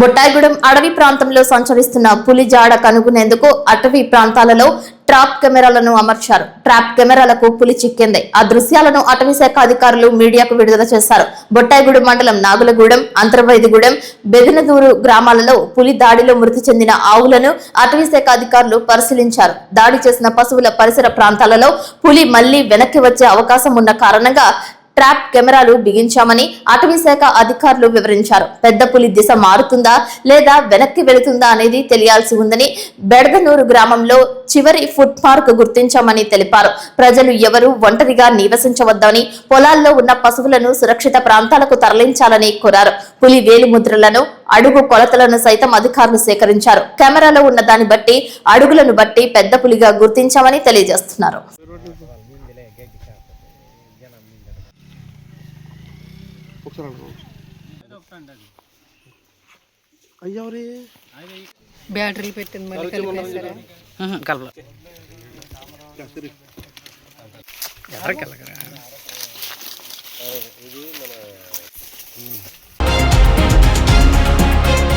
బొట్టాయిగూడెం అడవి ప్రాంతంలో సంచరిస్తున్న పులి జాడ కనుగొనేందుకు అటవీ ప్రాంతాలలో ట్రాప్ కెమెరాలను అమర్చారు. ట్రాప్ కెమెరాలకు పులి చిక్కింది. ఆ దృశ్యాలను అటవీ శాఖ అధికారులు మీడియాకు విడుదల చేశారు. బొట్టాయిగూడెం మండలం నాగులగూడెం, అంతర్వైదిగూడెం, బెదినదూరు గ్రామాలలో పులి దాడిలో మృతి చెందిన ఆవులను అటవీ శాఖ అధికారులు పరిశీలించారు. దాడి చేసిన పశువుల పరిసర ప్రాంతాలలో పులి మళ్లీ వెనక్కి వచ్చే అవకాశం ఉన్న కారణంగా ట్రాప్ కెమెరాలు బిగించామని అటవీ శాఖ అధికారులు వివరించారు. పెద్ద పులి దిశ మారుతుందా లేదా వెనక్కి వెళుతుందా అనేది తెలియాల్సి ఉందని బెడదనూరు గ్రామంలో చివరి ఫుట్ మార్క్ గుర్తించామని తెలిపారు. ప్రజలు ఎవరూ ఒంటరిగా నివసించవద్దని, పొలాల్లో ఉన్న పశువులను సురక్షిత ప్రాంతాలకు తరలించాలని కోరారు. పులి వేలిముద్రలను, అడుగు కొలతలను సైతం అధికారులు సేకరించారు. కెమెరాలో ఉన్న దాన్ని బట్టి, అడుగులను బట్టి పెద్ద పులిగా గుర్తించామని తెలియజేస్తున్నారు. బ్యాటరీలు పెట్టింది మరి కలిపేసారా? కలప